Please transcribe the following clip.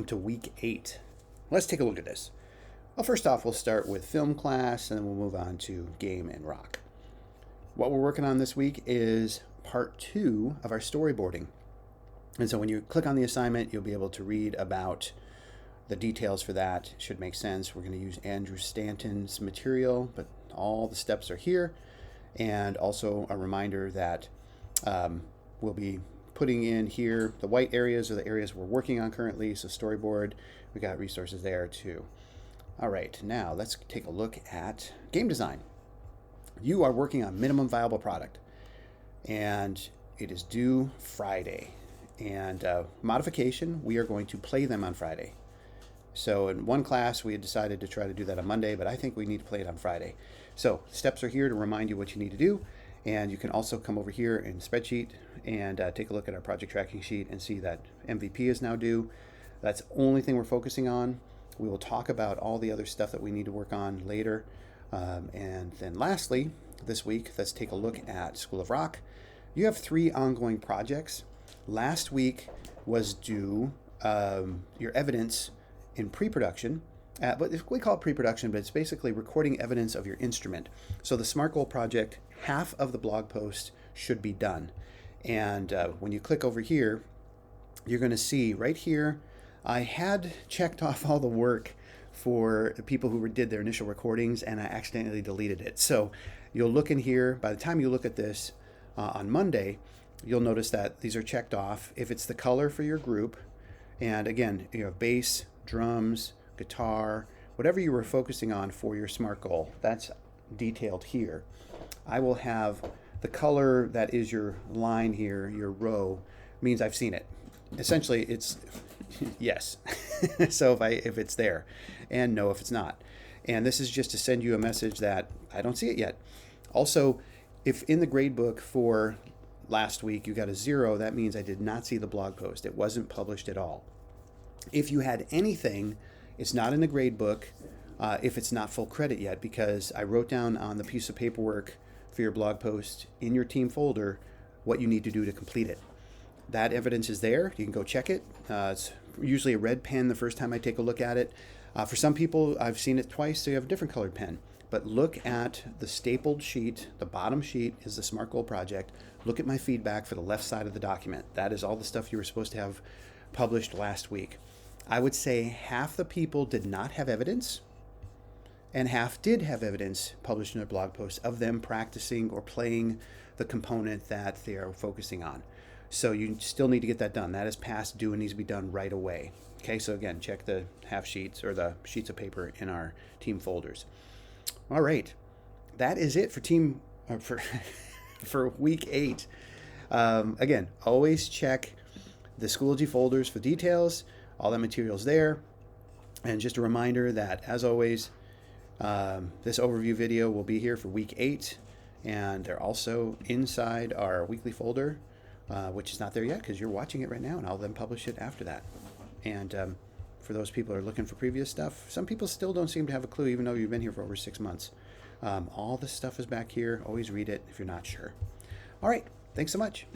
To week 8. Let's take a look at this. Well, first off, we'll start with film class and then we'll move on to game and rock. What we're working on this week is part 2 of our storyboarding. And so when you click on the assignment, you'll be able to read about the details for that. Should make sense. We're going to use Andrew Stanton's material, but all the steps are here. And also a reminder that we'll be putting in here the white areas are the areas we're working on currently. So storyboard, we got resources there too. All right, now let's take a look at game design. You are working on minimum viable product and it is due Friday. And modification, we are going to play them on Friday. So in one class, we had decided to try to do that on Monday, but I think we need to play it on Friday. So steps are here to remind you what you need to do. And you can also come over here in spreadsheet and take a look at our project tracking sheet and see that MVP is now due. That's the only thing we're focusing on. We will talk about all the other stuff that we need to work on later. And then lastly, this week, let's take a look at School of Rock. You have 3 ongoing projects. Last week was due your evidence in pre-production. But we call it pre-production, but it's basically recording evidence of your instrument. So the SMART Goal project, half of the blog post should be done. And when you click over here, you're going to see right here, I had checked off all the work for the people who did their initial recordings, and I accidentally deleted it. So you'll look in here, by the time you look at this on Monday, you'll notice that these are checked off. If it's the color for your group, and again, you have bass, drums, guitar, whatever you were focusing on for your SMART goal, that's detailed here. I will have the color that is your line here, your row, means I've seen it. Essentially, it's yes. So if it's there, and no if it's not. And this is just to send you a message that I don't see it yet. Also, if in the grade book for last week you got a 0, that means I did not see the blog post. It wasn't published at all. If you had anything, it's not in the grade book if it's not full credit yet, because I wrote down on the piece of paperwork for your blog post in your team folder what you need to do to complete it. That evidence is there. You can go check it. It's usually a red pen the first time I take a look at it. For some people, I've seen it twice, so you have a different colored pen. But look at the stapled sheet. The bottom sheet is the SMART Goal project. Look at my feedback for the left side of the document. That is all the stuff you were supposed to have published last week. I would say half the people did not have evidence, and half did have evidence published in their blog post of them practicing or playing the component that they are focusing on. So you still need to get that done. That is past due and needs to be done right away. Okay, so again, check the half sheets or the sheets of paper in our team folders. All right, that is it for for week 8. Again, always check the Schoology folders for details. All that material's there. And just a reminder that, as always, this overview video will be here for week 8. And they're also inside our weekly folder, which is not there yet because you're watching it right now, and I'll then publish it after that. And for those people who are looking for previous stuff, some people still don't seem to have a clue, even though you've been here for over 6 months. All this stuff is back here. Always read it if you're not sure. All right. Thanks so much.